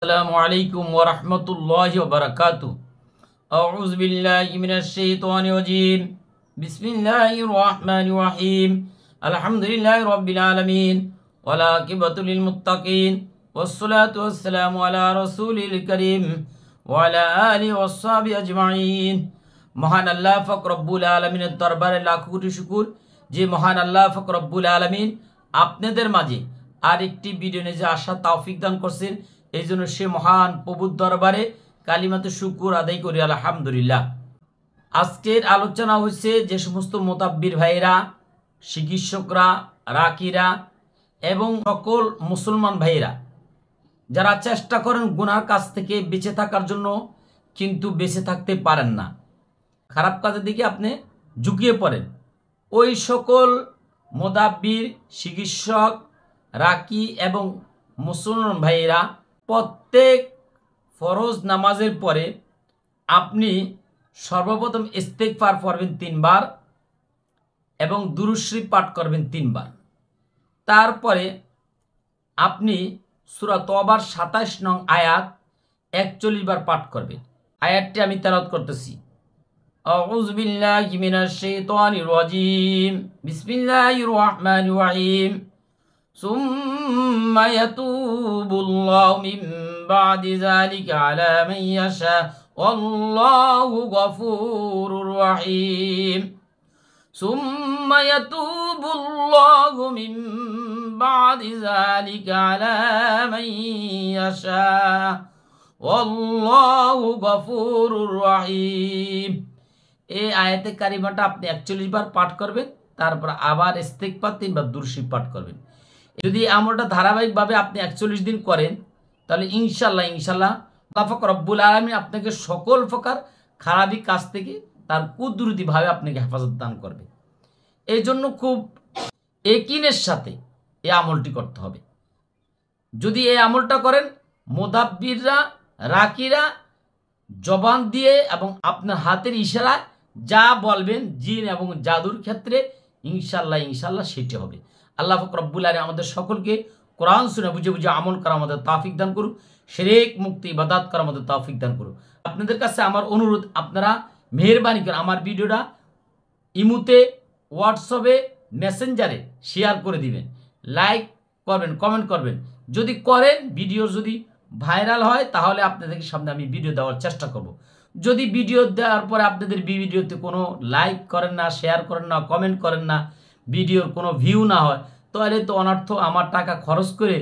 السلام عليكم ورحمة الله وبركاته. أعوذ بالله من الشيطان الرجيم. بسم الله الرحمن الرحيم. الحمد لله رب العالمين والعاقبة للمتقين والصلاة والسلام على رسول الكريم وعلى آله وصحبه أجمعين. মহান আল্লাহ পাক রব্বুল আলামিনের দরবারে লাখ কোটি শুকর যে মহান আল্লাহ পাক রব্বুল আলামিন আপনাদের মাঝে আরেকটি ভিডিও নিয়ে আসা তৌফিক দান করছেন। এই জন্য সে মহান প্রভুর দরবারে কালিমাতে শুকর আদায় করি আলহামদুলিল্লাহ। আজকের আলোচনা হচ্ছে যে সমস্ত মোতাব্বির ভাইয়েরা, চিকিৎসকরা, রাকিরা এবং সকল মুসলমান ভাইয়েরা যারা চেষ্টা করেন গুনার কাজ থেকে বেঁচে থাকার জন্য কিন্তু বেঁচে থাকতে পারেন না, খারাপ কাজের দিকে আপনি ঝুঁকিয়ে পড়েন, ওই সকল মোতাব্বির, চিকিৎসক, রাকি এবং মুসলমান ভাইয়েরা প্রত্যেক ফরজ নামাজের পরে আপনি সর্বপ্রথম ইস্তেগফার পড়বেন 3 বার এবং দুরূদ শরীফ পাঠ করবেন 3 বার। তারপরে আপনি সূরা তওবার 27 নং আয়াত 41 বার পাঠ করবেন। আয়াতটি আমি তেলাওয়াত করতেছি। আউযু বিল্লাহি মিনাশ শাইতানির রাজীম। বিসমিল্লাহির রহমানির রহিম। ثم يتوب الله من بعد ذلك على من يشاء والله غفور رحيم. ثم يتوب الله من بعد ذلك على من يشاء والله غفور رحيم. এই আয়াতে কারিমাটা আপনি 41 বার পাঠ করবেন, তারপর আবার ইস্তেগফার 3 বার দুরূদ শরীফ পাঠ করবেন। যদি আমলটা ধারাবাহিকভাবে আপনি 41 দিন করেন তাহলে ইনশাল্লাহ আল্লাহ পাক রব্বুল আলামিন আপনাকে সকল প্রকার খারাপি কাজ থেকে তার কুদরতিভাবে আপনাকে হেফাজত দান করবে। এই জন্য খুব ইয়াকিনের সাথে এই আমলটি করতে হবে। যদি এই আমলটা করেন, মুদাব্বিররা, রাকিরা জবান দিয়ে এবং আপনার হাতের ইশারায় যা বলবেন জিন এবং জাদুর ক্ষেত্রে ইনশাল্লাহ সেটি হবে। আল্লাহ পাক রব্বুল আলামিন আমাদের সকলকে কোরআন শুনে বুঝে বুঝে আমল করা আমাদের তৌফিক দান করুন, শিরক মুক্ত ইবাদত করা আমাদের তৌফিক দান করুন। আপনাদের কাছে আমার অনুরোধ, আপনারা মেহেরবানি করে আমার ভিডিওটা ইমুতে, হোয়াটসঅ্যাপে, মেসেঞ্জারে শেয়ার করে দিবেন, লাইক করবেন, কমেন্ট করবেন। যদি করেন, ভিডিও যদি ভাইরাল হয় তাহলে আপনাদের সামনে আমি ভিডিও দেওয়ার চেষ্টা করব। যদি ভিডিও দেওয়ার পরে আপনাদের ভিডিওতে কোনো লাইক করেন না, শেয়ার করেন না, কমেন্ট করেন না, ভিডিওর কোনো ভিউ না হয়, তাহলে তো অনর্থ আমার টাকা খরচ করে,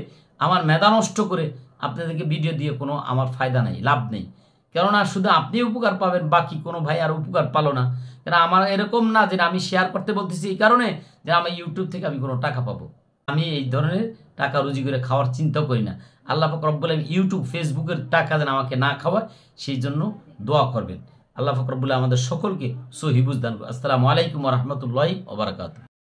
আমার মেধা নষ্ট করে আপনাদেরকে ভিডিও দিয়ে কোনো আমার ফায়দা নেই, লাভ নেই। কেননা শুধু আপনি উপকার পাবেন, বাকি কোনো ভাই আর উপকার পালো না। কেন আমার এরকম না যে আমি শেয়ার করতে বলতেছি এই কারণে যে আমি ইউটিউব থেকে আমি কোনো টাকা পাবো। আমি এই ধরনের টাকা রুজি করে খাওয়ার চিন্তা করি না। আল্লাহ পাক রব্বুল আলামিন ইউটিউব, ফেসবুকের টাকা যেন আমাকে না খাওয়ায় সেই জন্য দোয়া করবেন। আল্লাহ পাক রব্বুল আলামিন আমাদের সকলকে সহি বুঝ দান করুন। আসসালামু আলাইকুম ওয়া রাহমাতুল্লাহি ওয়া বারাকাতুহু।